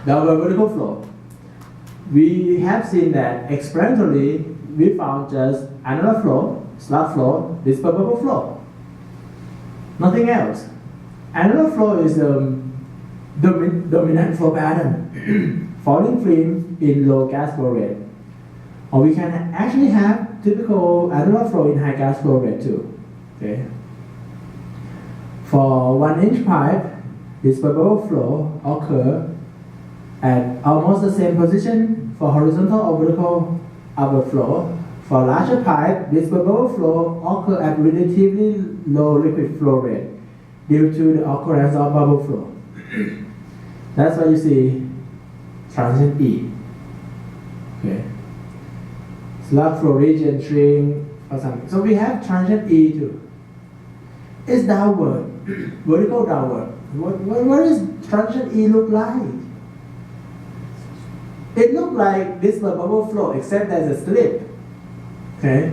Downward vertical flow. We have seen that experimentally we found just annular flow, slug flow, dispersible flow. Nothing else. Annular flow is the dominant flow pattern, falling film in low gas flow rate. Or we can actually have typical annular flow in high gas flow rate too. Okay. For 1-inch pipe, dispersible flow occur at almost the same position for horizontal or vertical upward flow. For larger pipe, dispersible flow occur at relatively low liquid flow rate due to the occurrence of bubble flow. That's why you see transition E. Okay. Slug flow region shrink or something. So we have transition E too. It's downward, vertical downward. What does transition E look like? It looks like this bubble flow, except there's a slip. Okay.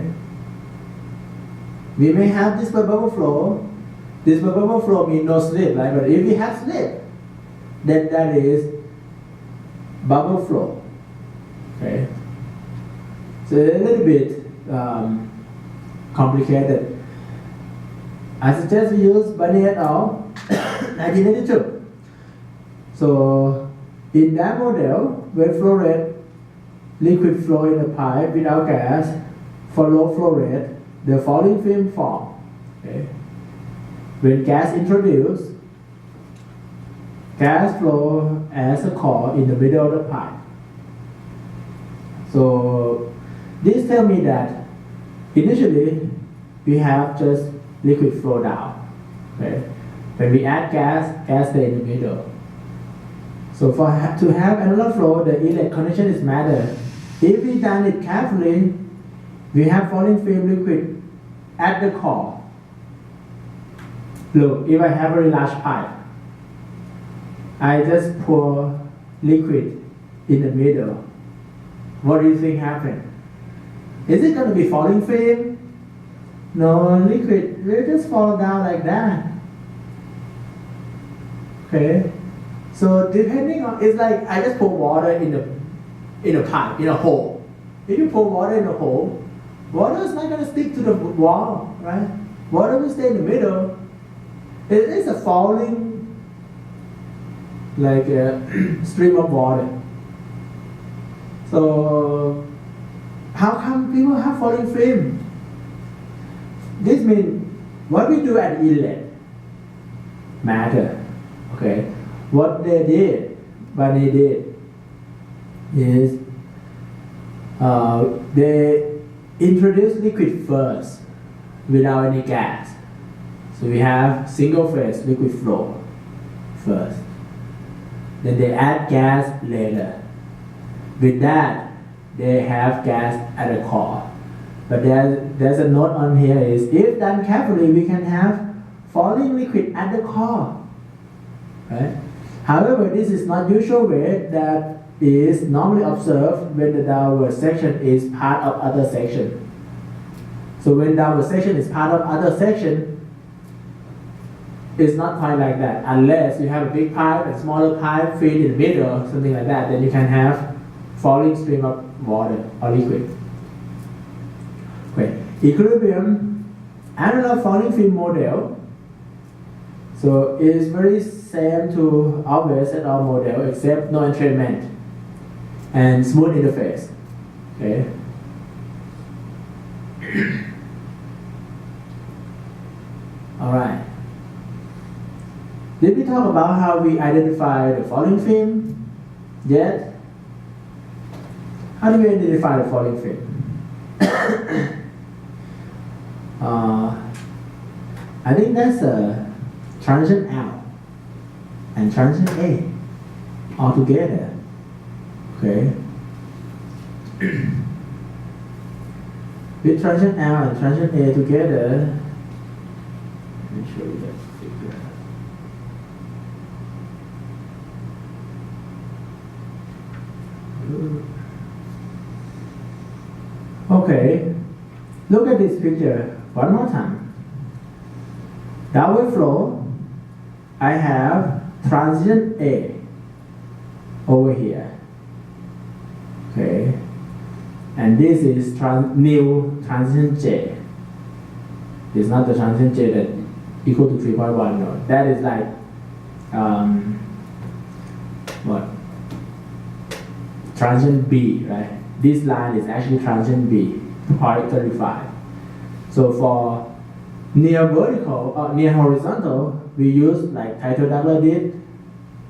We may have this bubble flow. This bubble flow means no slip, right? But if we have slip, then that is bubble flow. Okay. So a little bit complicated. I suggest we use Barney et al. 1982. So in that model, when flow rate, liquid flow in a pipe without gas, for low flow rate, the falling film form. Okay. When gas introduced, gas flow as a core in the middle of the pipe. So this tells me that initially we have just liquid flow down. Okay. When we add gas, gas stays in the middle. So to have annular flow, the inlet condition is matter. If we done it carefully, we have falling film liquid at the core. Look, if I have a very large pipe, I just pour liquid in the middle. What do you think happened? Is it going to be falling film? No, liquid will just fall down like that. Okay. So depending on, it's like I just pour water in a pipe, in a hole. If you pour water in a hole, water is not going to stick to the wall, right? Water will stay in the middle. It is a falling, like a stream of water. So how come people have falling film? This means what we do at inlet matter. Okay. What they did, is they introduced liquid first without any gas. So we have single phase liquid flow first. Then they add gas later. With that, they have gas at the core. But there's a note on here is, if done carefully, we can have falling liquid at the core. Right? However, this is not usual way that is normally observed when the downward section is part of other section. So when downward section is part of other section, it's not quite like that. Unless you have a big pipe and smaller pipe feed in the middle, something like that, then you can have falling stream of water or liquid. Okay. Equilibrium, annular falling film model. So it is very same to obvious at our model, except no entrainment and smooth interface. Okay. All right. Did we talk about how we identify the falling film? Yet? How do we identify the falling film? I think that's a transition L and transition A all together. Okay. With transition L and transition A together, let me show you that figure. Okay, look at this picture one more time. Downward flow, I have transition A over here. Okay, and this is new transition J. It's not the transition J that equal to 3.1. No, that is like what? Transition B, right? This line is actually transition B, part 35. So for near vertical or near horizontal, we use like title double did.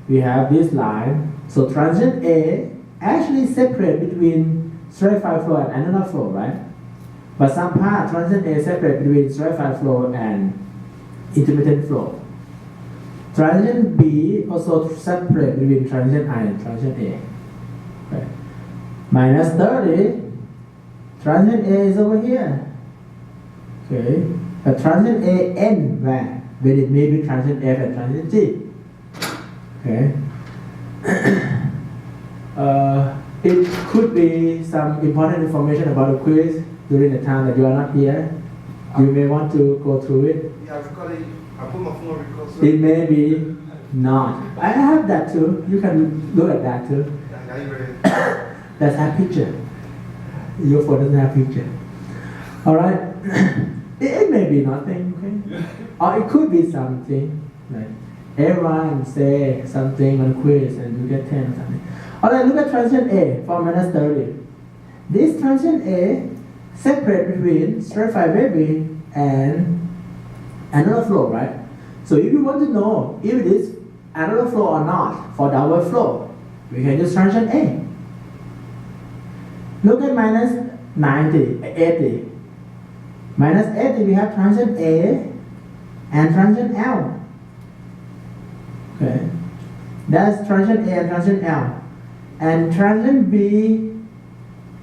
We have this line. So transition A actually separate between stratified flow and annular flow, right? But some part transition A separate between stratified flow and intermittent flow. Transition B also separate between transition I and transition A. Okay. Minus 30, transition A is over here. Okay, but transition A end where? When it may be transition F and transition G. Okay. It could be some important information about the quiz during the time that you are not here. You may want to go through it. Yeah, I've got it. I put my phone on record. It may be not. I have that too. You can look at that too. Let's have picture. Your phone doesn't have picture. Alright. It may be nothing, okay? Or it could be something. Like everyone say something on quiz and you get 10 or something. Alright, look at transition A for minus 30. This transition A separate between stratified wavy and annular flow, right? So if you want to know if it is annular flow or not for downward flow, we can use transition A. Look at minus 80. Minus 80, we have transition A and transition L. Okay, that's transition A and transition L. And transition B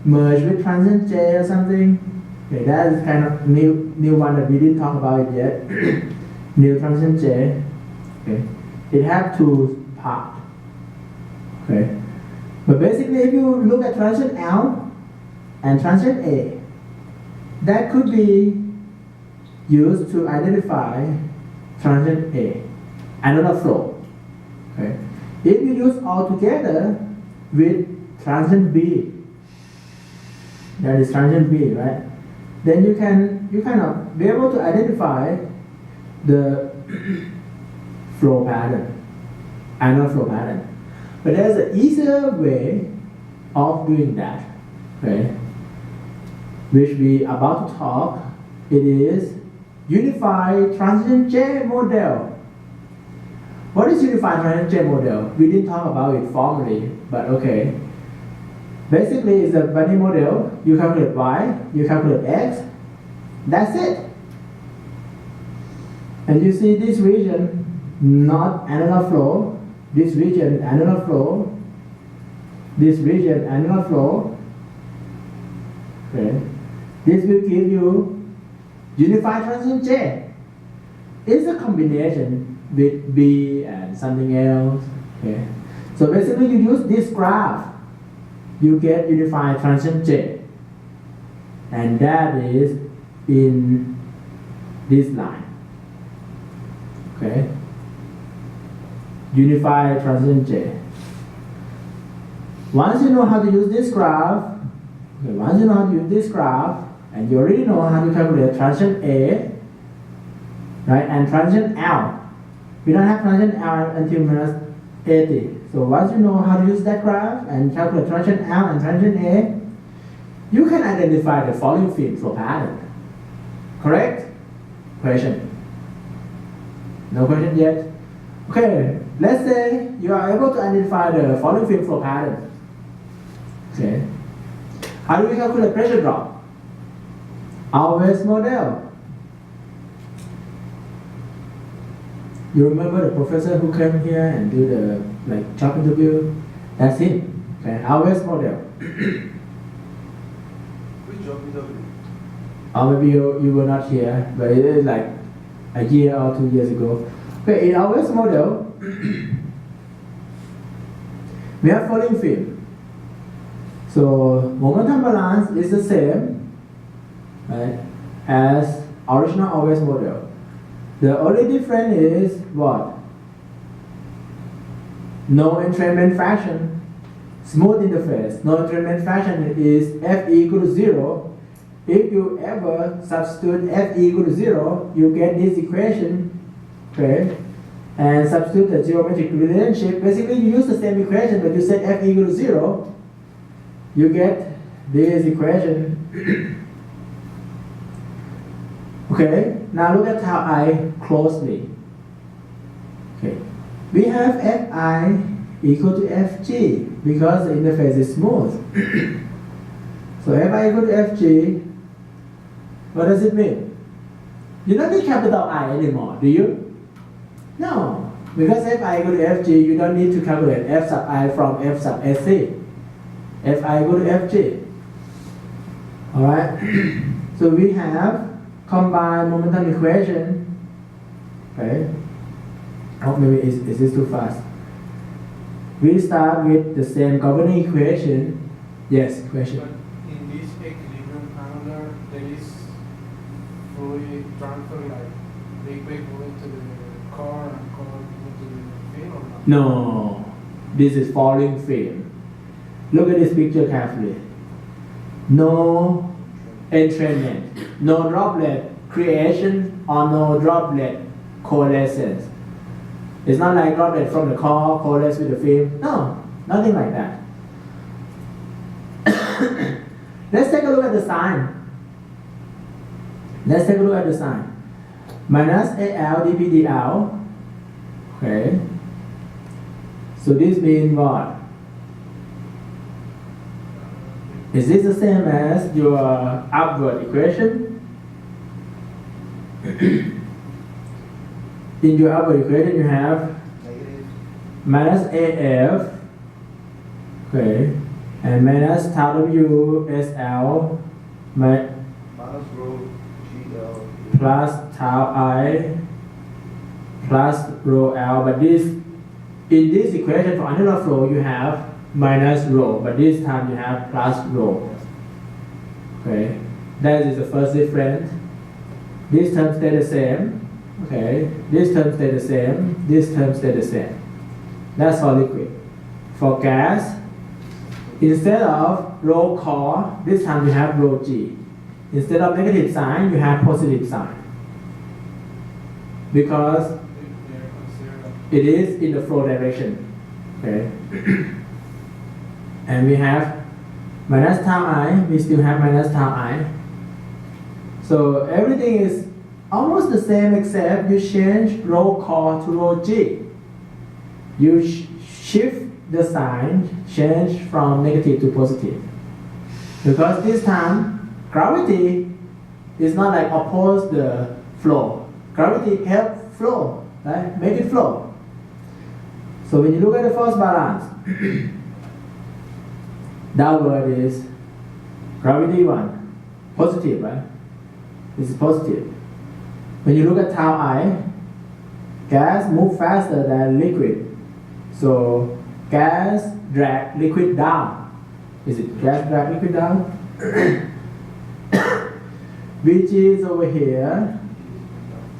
merge with transition J or something. Okay, that is kind of new one that we didn't talk about it yet. New transition J. Okay, it have two parts. Okay, but basically, if you look at transition L and transition A, that could be used to identify transition A, another flow. Okay, if you use all together with transition B, that is transition B, right? Then you kind of be able to identify the flow pattern, annular flow pattern. But there's an easier way of doing that, okay? Which we are about to talk. It is unified transition J model. What is unified transition J model? We didn't talk about it formally, but okay. Basically, it's a binary model. You calculate Y, you calculate X. That's it. And you see this region, not annular flow. This region, annular flow. This region, annular flow. Okay. This will give you unified transition J. It's a combination with B and something else. Okay. So basically, you use this graph, you get unified transition J, and that is in this line. Okay. Unified transition J. Once you know how to use this graph, and you already know how to calculate transition A, right, and transition L. We don't have transition L until minus 80. So once you know how to use that graph and calculate transition L and transition A, you can identify the volume field flow pattern. Correct? Question? No question yet? Okay, let's say you are able to identify the volume field flow pattern. Okay. How do we calculate pressure drop? Always model. You remember the professor who came here and do the job interview? That's him. Okay, always model. Which job interview? Or maybe you were not here, but it is like a year or 2 years ago. Okay, in always model, we have volume field. So momentum balance is the same, right, as original always model. The only difference is what? No entrainment fraction. Smooth interface. No entrainment fraction is f equal to 0. If you ever substitute f equal to 0, you get this equation, okay? And substitute the geometric relationship. Basically, you use the same equation, but you set f equal to 0. You get this equation. Okay, now look at tau I closely. Okay, we have fi equal to fg because the interface is smooth. So fi equal to fg, what does it mean? You don't need capital I anymore, do you? No, because fi equal to fg, you don't need to calculate f sub I from f sub sc. Fi equal to fg. Alright, so we have combined momentum equation. Okay, oh, maybe is this too fast? We start with the same governing equation. Yes, question. But in this equilibrium angular, there is fluid transfer, like liquid going to the core and core going to the film or not? No, this is falling film. Look at this picture carefully. No entrainment, no droplet creation or no droplet coalescence. It's not like droplet from the core coalesce with the film. No, nothing like that. Let's take a look at the sign. Let's take a look at the sign. Minus AL dP dL. Okay. So this means what? Is this the same as your upward equation? In your upward equation, you have Negative. minus AF, okay, and minus tau W SL Minus rho GL. plus tau I plus rho L. But this, in this equation for angular flow, you have minus rho, but this time you have plus rho. Okay, that is the first difference. This term stay the same. Okay, this term stay the same. This term stay the same. That's for liquid. For gas, instead of rho core, this time you have rho g. Instead of negative sign, you have positive sign. Because it is in the flow direction. Okay. And we have minus tau I, we still have minus tau I. So everything is almost the same except you change rho core to rho g. You shift the sign, change from negative to positive. Because this time, gravity is not like oppose the flow. Gravity help flow, right? Make it flow. So when you look at the force balance, downward is gravity 1, positive, right? This is positive. When you look at tau I, gas move faster than liquid. So gas drag liquid down. Is it gas drag liquid down? Which is over here.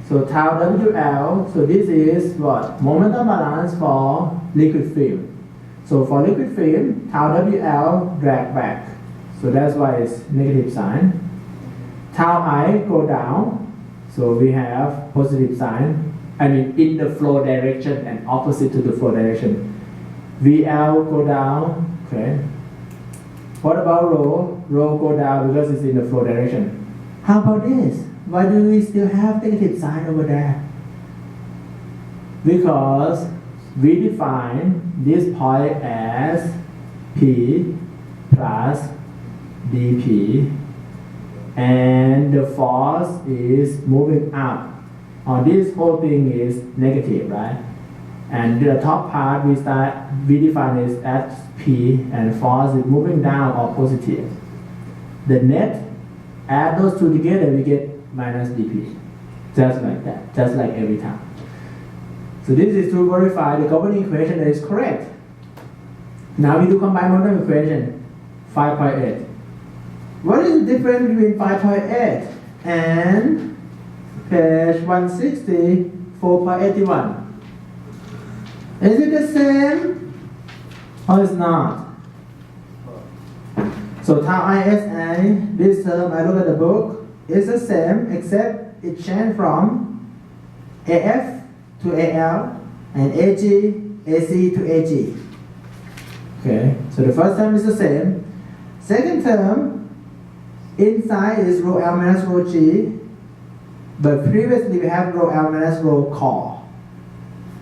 So tau WL, so this is what? Momentum balance for liquid film. So for liquid film, tau WL drag back. So that's why it's negative sign. Tau I go down. So we have positive sign. I mean in the flow direction and opposite to the flow direction. VL go down. Okay. What about rho? Rho go down because it's in the flow direction. How about this? Why do we still have negative sign over there? Because we define this point as P plus dP, and the force is moving up. This whole thing is negative, right? And the top part we define it as P, and force is moving down or positive. The net, add those two together, we get minus dP. Just like that, just like every time. So this is to verify the governing equation is correct. Now we do combine momentum equation, 5.8. What is the difference between 5.8 and Page 160, 4.81. Is it the same or it's not? So tau ISA, this term, I look at the book, is the same except it changed from AF to AL and AG, AC to AG. Okay, so the first term is the same. Second term, inside is rho L minus rho G, but previously we have rho L minus rho core.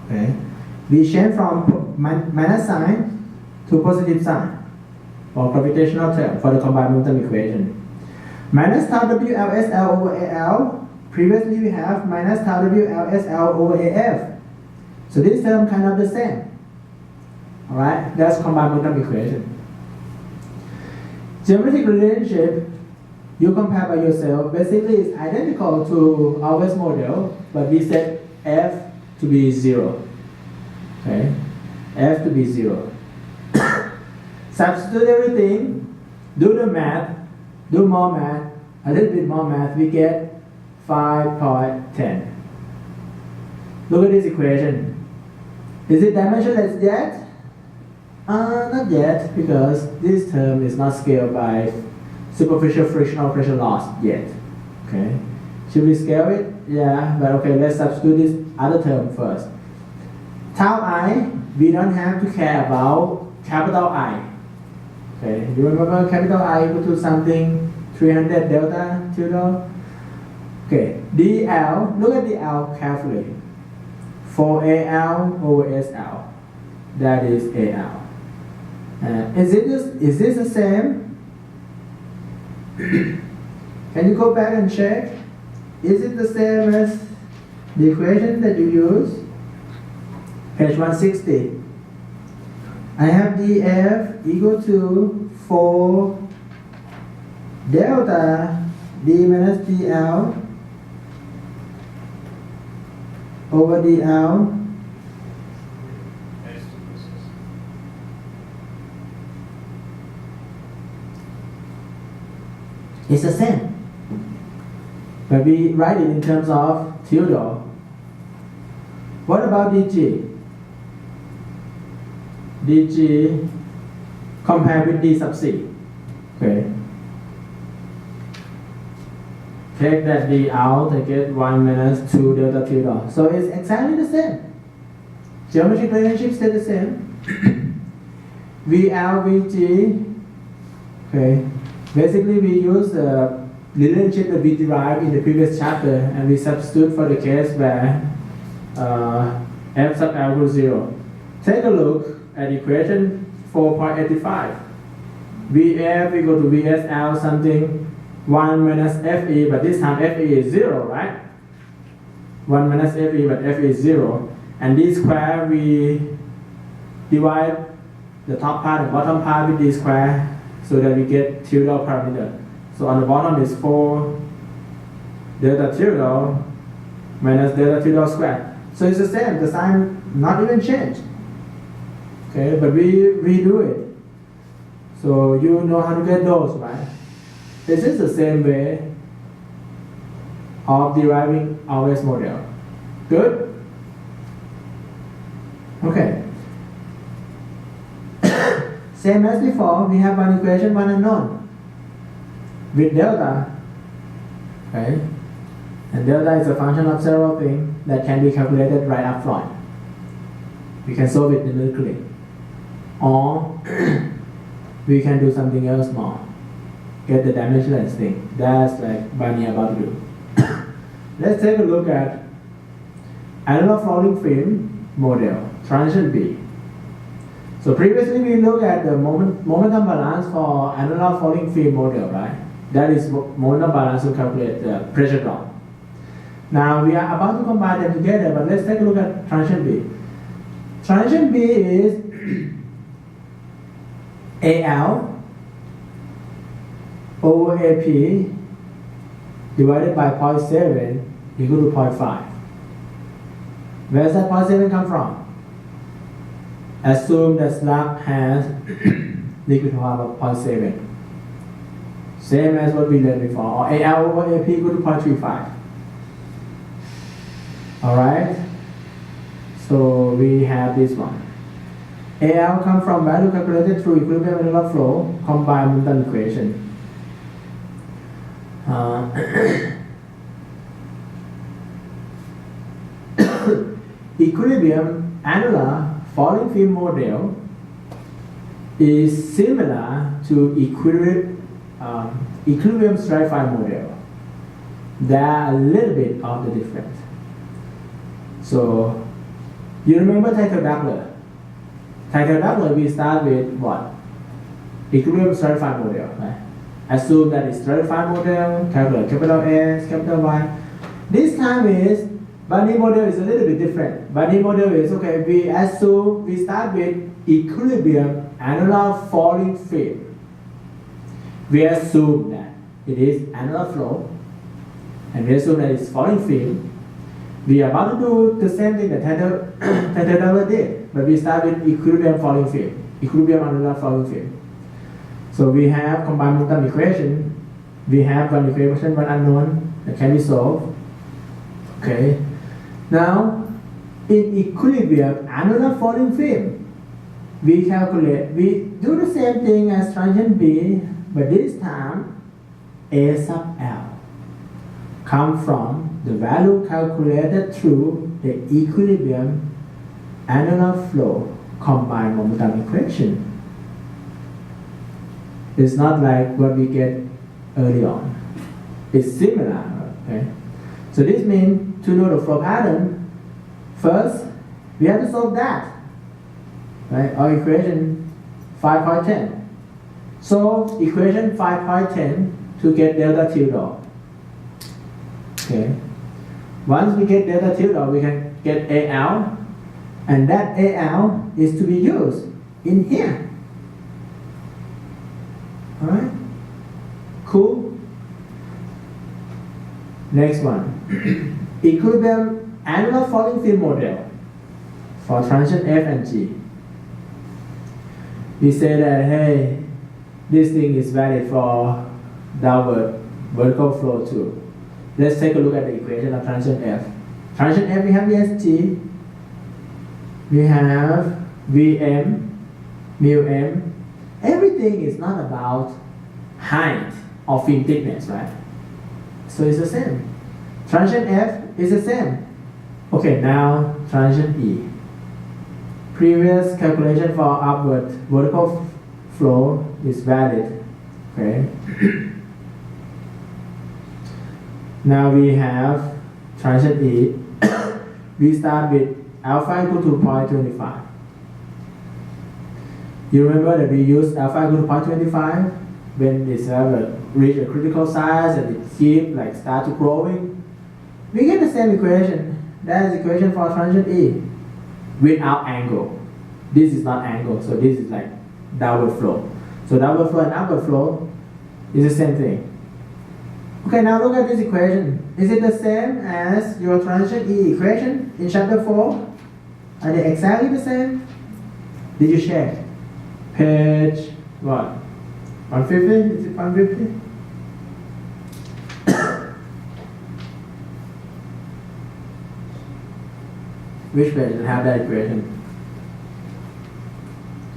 Okay, we change from minus sign to positive sign for gravitational term for the combined momentum equation. Minus tau WLSL over AL, previously we have minus tau WLSL over AF. So this term kind of the same. Alright, that's combined momentum equation. Geometric relationship, you compare by yourself, basically it's identical to our West model, but we set F to be 0. Okay, F to be 0. Substitute everything, do the math, do more math, a little bit more math, we get 5.10. Look at this equation. Is it dimensionless yet? Not yet, because this term is not scaled by superficial frictional pressure loss yet. Okay, should we scale it? Yeah, but okay, let's substitute this other term first. Tau I, we don't have to care about capital I. Okay, you remember capital I equal to something 300 delta tilde? Okay, dl, look at dl carefully. For AL over SL, that is AL. Is this the same? Can you go back and check? Is it the same as the equation that you use? Page 160. I have df equal to 4 delta d minus dl over dl it's the same, but we write it in terms of tilde. What about dg? dg compared with d sub c. Okay, take that d out and get 1 minus 2 delta tilde. So it's exactly the same. Geometric relationship stay the same. VL, VG. Okay, basically we use the relationship that we derived in the previous chapter and we substitute for the case where f sub L equals 0. Take a look at equation 4.85. VF equal to VSL something 1 minus FE, but this time FE is 0, right? 1 minus FE, but FE is 0. And d square, we divide the top part and bottom part with d square so that we get tilde parameter. So on the bottom is 4 delta tilde minus delta tilde square. So it's the same, the sign not even changed. Okay, but we redo it. So you know how to get those, right? This is the same way of deriving our West model. Good? Okay. Same as before, we have one equation, one unknown. With delta, okay? And delta is a function of several things that can be calculated right up front. We can solve it numerically. Or we can do something else more. Get the dimensionless thing. That's like Barney about to do. Let's take a look at analog flowing film model, transition B. So previously we looked at the momentum balance for analog falling film model, right? That is momentum balance to calculate the pressure drop. Now we are about to combine them together, but let's take a look at transition B. Transition B is AL over AP divided by 0.7 equal to 0.5. Where does that 0.7 come from? Assume that slab has liquid power of 0.7. Same as what we learned before, or AL over AP equal to 0.35. Alright, so we have this one. AL comes from value calculated through equilibrium annular flow combined Multiphase equation. Equilibrium annular falling film model is similar to equilibrium stratified model. There are a little bit of the difference. So you remember Title Doubler? Title Doubler, we start with what? Equilibrium stratified model. Right? Assume that it's stratified model, calculate capital S, capital Y. This time is Bunny model is a little bit different. Bunny model is okay. We start with equilibrium annular falling film. We assume that it is annular flow, and we assume that it's falling film. We are about to do the same thing that Title Doubler did, but we start with equilibrium falling film, equilibrium annular falling film. So we have combined Multiphase equation. We have one equation, one unknown that can be solved. Okay. Now, in equilibrium annular falling film, we do the same thing as transient B, but this time A sub L come from the value calculated through the equilibrium annular flow combined momentum equation. It's not like what we get early on. It's similar, okay? So this means to know the flow pattern, first we have to solve that, right? Our equation 5.10. Solve equation 5.10 to get delta tilde. Okay. Once we get delta tilde, we can get AL, and that AL is to be used in here. All right. Cool. Next one. Equilibrium annular falling film model for transition F and G. We say that, hey, this thing is valid for downward vertical flow too. Let's take a look at the equation of transition F. Transition F, we have VSG, we have Vm, mu m. Everything is not about height or film thickness, right? So it's the same. Transition F is the same. Okay, now transition E. Previous calculation for upward vertical flow is valid. Okay. Now we have transition E. We start with alpha equal to 0.25. You remember that we use alpha equal to 0.25 when it's reach a critical size and it start to growing. We get the same equation. That is equation for transition E without angle. This is not angle, so this is like downward flow. So downward flow and upward flow is the same thing. Okay, now look at this equation. Is it the same as your transition E equation in chapter 4? Are they exactly the same? Did you check? Page what? 150? Is it 150? Which page doesn't have that equation?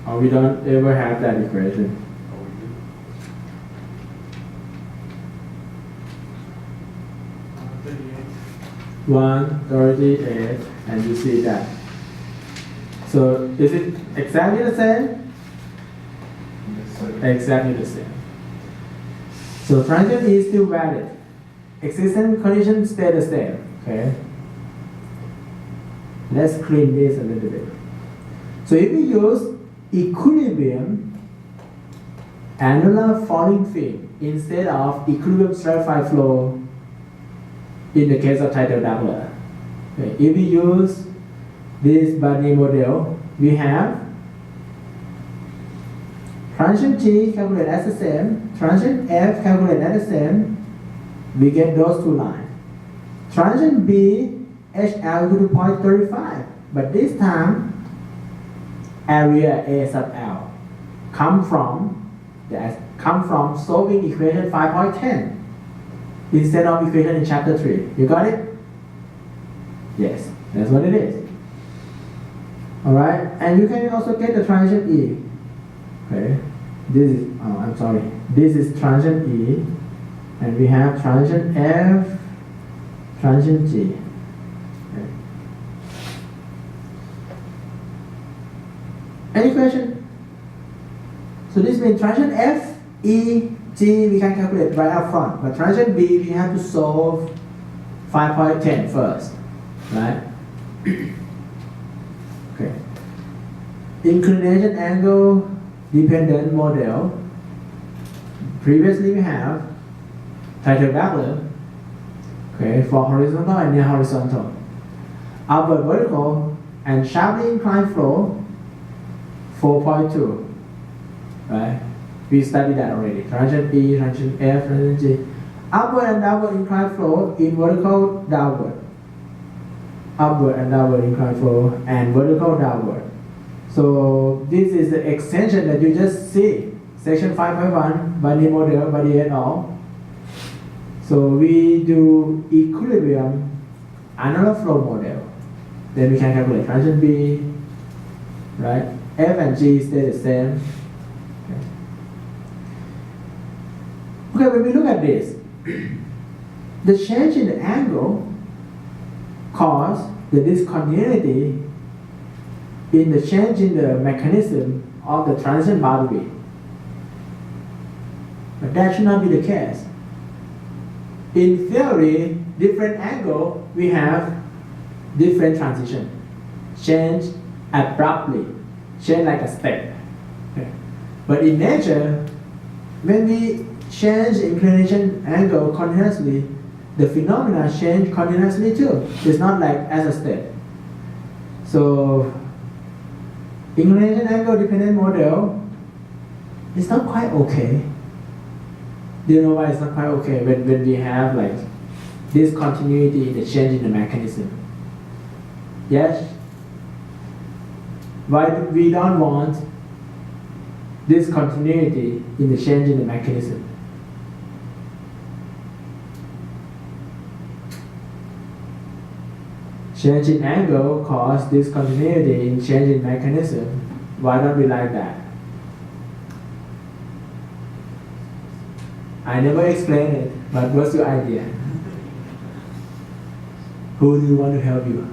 Or we don't ever have that equation? 138, and you see that. So is it exactly the same? Exactly the same. So transient is still valid. Existing conditions stay the same. Okay. Let's clean this a little bit. So if we use equilibrium annular falling film instead of equilibrium stratified flow in the case of Title Doubler. Okay. If we use this Bunny model, we have transient G calculated as the same, transient F calculated as the same. We get those two lines. Transient B, HL equal to 0.35, but this time area A sub L come from solving equation 5.10 instead of equation in chapter 3. You got it? Yes, that's what it is. Alright, and you can also get the transition E. Okay, this is, I'm sorry, this is transition E, and we have transition F, transition G. Okay. Any question? So this means transition F, E, G we can calculate right up front, but transition B we have to solve 5.10 first, right? Okay. Inclination angle dependent model. Previously we have Untitled Chapter, okay, for horizontal and near horizontal, upward vertical and sharply inclined flow 4.2, right? We studied that already. Transition E, transition F, transition G. Upward and downward inclined flow in vertical downward. Upward and downward inclined flow and vertical downward. So this is the extension that you just see. Section 5.1 by the model by the et al. So we do equilibrium analog flow model. Then we can calculate transition B, right? F and G stay the same. Okay, when we look at this, the change in the angle causes the discontinuity in the change in the mechanism of the transition boundary. But that should not be the case. In theory, different angle, we have different transition. Change abruptly, change like a step. Okay. But in nature, when we change inclination angle continuously, the phenomena change continuously too. It's not like as a step. So, inclination angle dependent model is not quite okay. Do you know why it's not quite okay? When we have like discontinuity in the change in the mechanism. Yes? Why we don't want discontinuity in the change in the mechanism? Change in angle causes discontinuity in change in mechanism. Why don't we like that? I never explained it, but what's your idea? Who do you want to help you?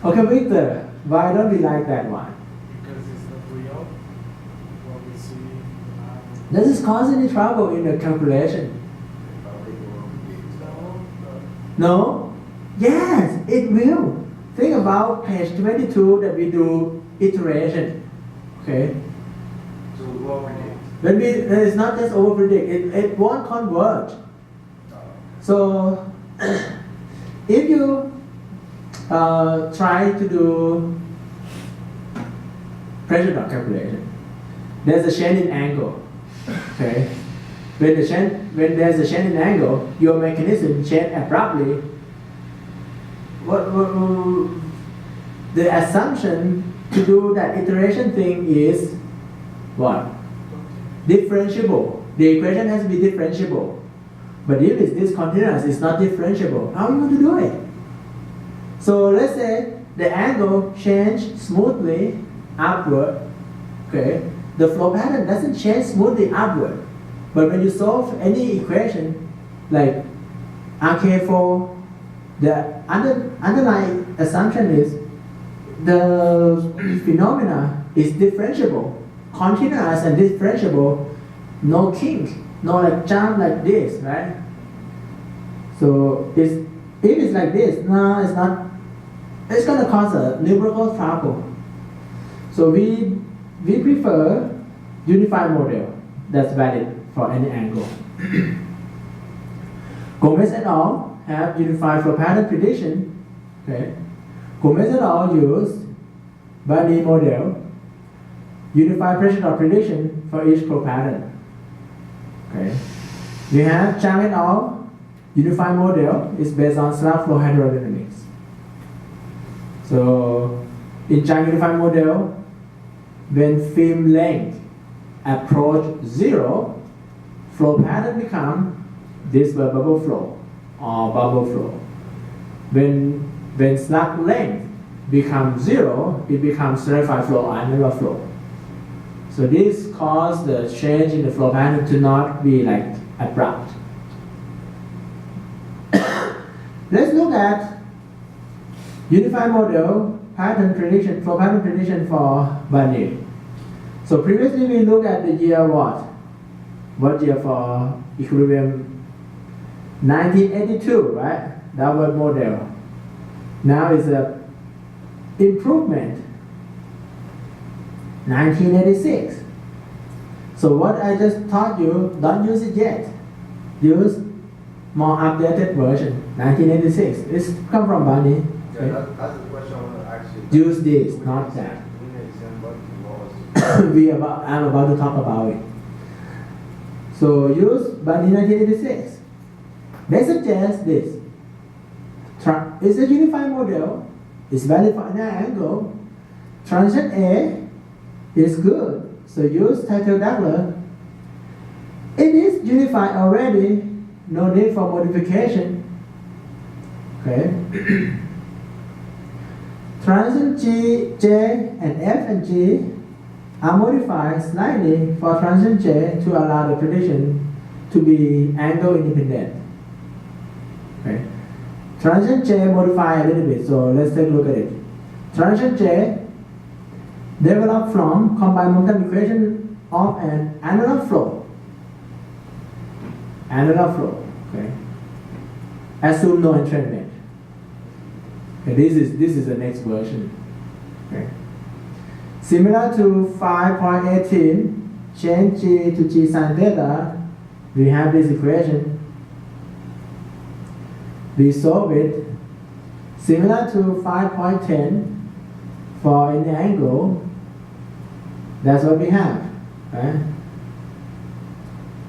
Okay, Victor, why don't we like that one? Because it's not real. What we see. Does this cause any trouble in the calculation? No? Yes, it will. Think about page 22 that we do iteration. Okay? So what we did? When we, it's not just over predict, it won't converge. So if you try to do pressure drop calculation, there's a change in angle. Okay, when there's a change in angle, your mechanism change abruptly. The assumption to do that iteration thing is what? Differentiable. The equation has to be differentiable. But if it's discontinuous, it's not differentiable. How are you going to do it? So let's say the angle change smoothly upward. Okay, the flow pattern doesn't change smoothly upward. But when you solve any equation like RK4, the underlying assumption is the phenomena is differentiable, continuous and differentiable, no kink, no like jump like this, right? So if it's like this, no, it's not. It's going to cause a numerical trouble. So we prefer unified model that's valid for any angle. Gomez et al. Have unified flow pattern prediction. Okay. Gomez et al. Use body model, unified pressure drop prediction for each flow pattern. Okay. We have Chang et al. Unified model is based on slab flow hydrodynamics. So in Chang unified model, when film length approach 0, flow pattern become this bubble flow or bubble flow. when slug length becomes 0, it becomes rarefied flow or annular flow. So this causes the change in the flow pattern to not be like abrupt. Let's look at unified model pattern prediction, flow pattern prediction for Barney. So previously we looked at the year what? What year for equilibrium? 1982, right? That was model. Now it's a improvement. 1986. So what I just taught you, don't use it yet. Use more updated version. 1986. It's come from Barney. Yeah, Okay? that's the question I want to ask you. Use this, not that. When you examine what was I'm about to talk about it. So use Barney 1986. They suggest this. It's a unified model. It's valid for any angle. Transition A is good. So use Title Chapter. It is unified already. No need for modification. Okay. Transition G, J, and F and G are modified slightly for transition J to allow the prediction to be angle independent. Okay. Transition J modified a little bit, so let's take a look at it. Transition J developed from combined momentum equation of an annular flow. Annular flow. Okay. Assume no entrainment. Okay, this is the next version. Okay. Similar to 5.18, change G to G sin theta, we have this equation. We solve it. Similar to 5.10 for any angle, that's what we have. Right?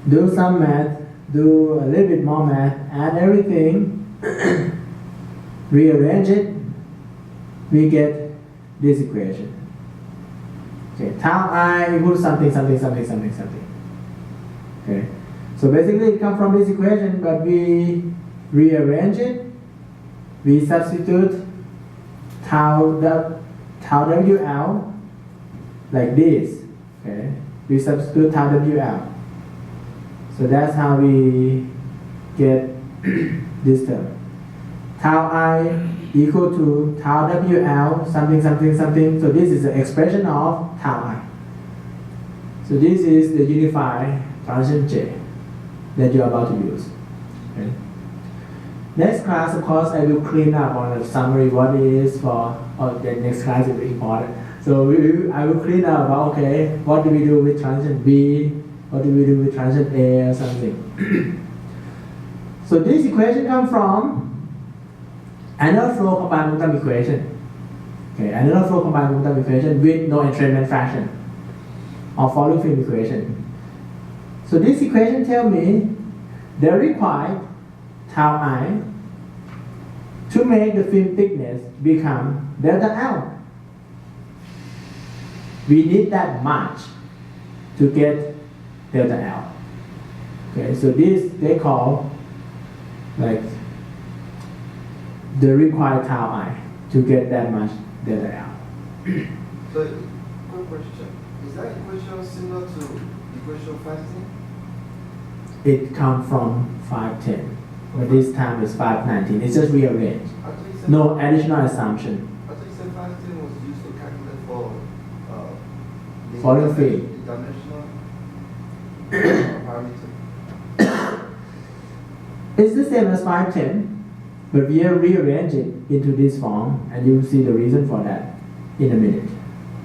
Do some math, do a little bit more math, add everything, rearrange it, we get this equation. Okay, tau I equals something. Okay, so basically it comes from this equation, but we rearrange it. We substitute tau WL like this. Okay, we substitute tau WL. So that's how we get this term. Tau I equal to tau WL something. So this is the expression of tau I. So this is the unified transition J that you're about to use. Okay. Next class, of course, I will clean up on the summary what it is for. The next class is important. So I will clean up about, okay, what do we do with transition B? What do we do with transition A or something? So this equation comes from annular flow combined momentum equation. Okay, annular flow combined momentum equation with no entrainment fraction or falling film equation. So this equation tells me they require tau I to make the film thickness become delta L. We need that much to get delta L. Okay, so this they call like the required tau I to get that much delta L. So, quick question. Is that equation similar to equation 510? It comes from 510, but this time it's 519. It's just rearranged. I thought you said No additional assumption. I thought you said 510 was used to calculate for the Volume field. dimensional parameter. It's the same as 510, but we have rearranged it into this form, and you will see the reason for that in a minute.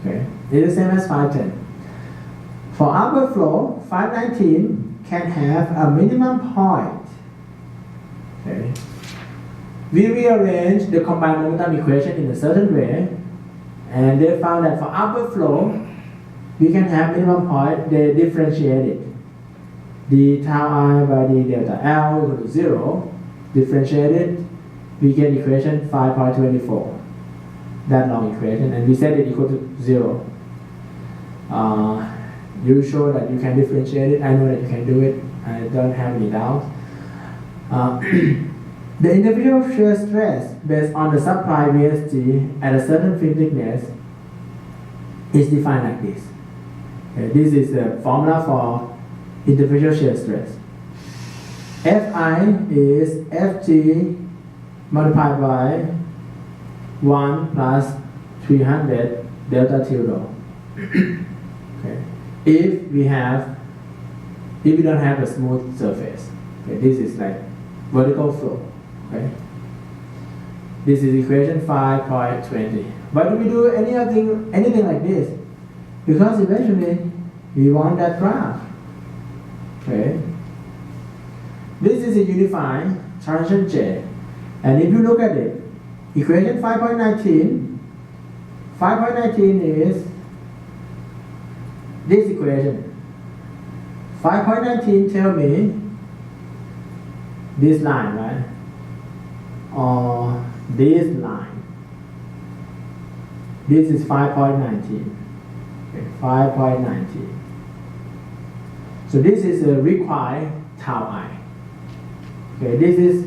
Okay, it's the same as 510. For upper flow, 519 can have a minimum point. Okay, we rearranged the combined momentum equation in a certain way, and they found that for upper flow, we can have minimum point. They differentiate it. The tau I by the delta L equal to 0, differentiated, we get equation 5.24. That long equation, and we set it equal to 0. You show that you can differentiate it. I know that you can do it. I don't have any doubts. The individual shear stress based on the supply VSG at a certain film thickness is defined like this. Okay, this is the formula for individual shear stress. Fi is Fg multiplied by 1 plus 300 delta tilde. Okay. If we don't have a smooth surface, okay, this is like vertical flow. Okay. This is equation 5.20. Why do we do anything like this? Because eventually we want that graph. Okay. This is a unified transition J. And if you look at it, equation 5.19 is this equation. 5.19 tell me this line, right? Or this line. This is 5.19. Okay, 5.19. So this is a required tau I. Okay, this is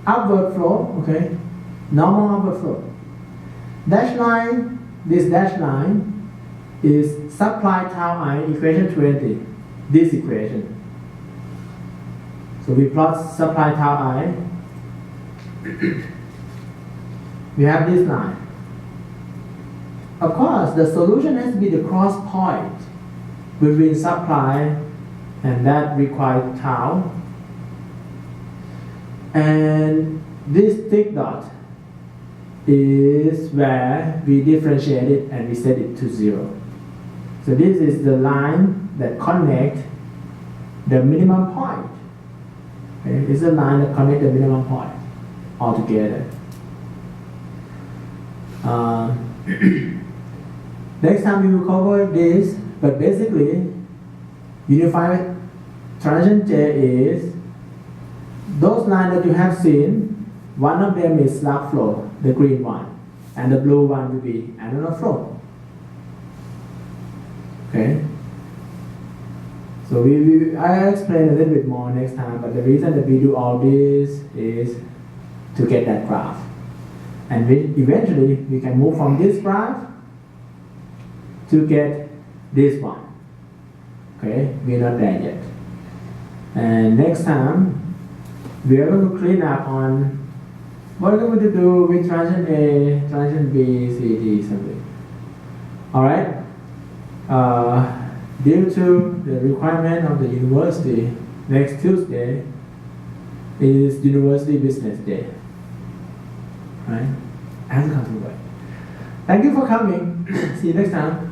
upward flow, okay? Normal upward flow. Dash line, this dash line is supply tau I, equation 20. This equation. So we plot supply tau I. We have this line. Of course, the solution has to be the cross point between supply and that required tau. And this thick dot is where we differentiate it and we set it to 0. So this is the line that connects the minimum point. Okay? It's the line that connects the minimum point altogether. Next time we will cover this, but basically unified transition J is those lines that you have seen. One of them is slug flow, the green one, and the blue one will be annular flow. Okay. So I'll explain a little bit more next time, but the reason that we do all this is to get that graph. And eventually we can move from this graph to get this one. Okay, we're not there yet. And next time we are going to clean up on what are we going to do with transition A, transition B, C, D, something. Alright? Due to the requirement of the university, next Tuesday is University Business Day. Right? I have to come to work. Thank you for coming. See you next time.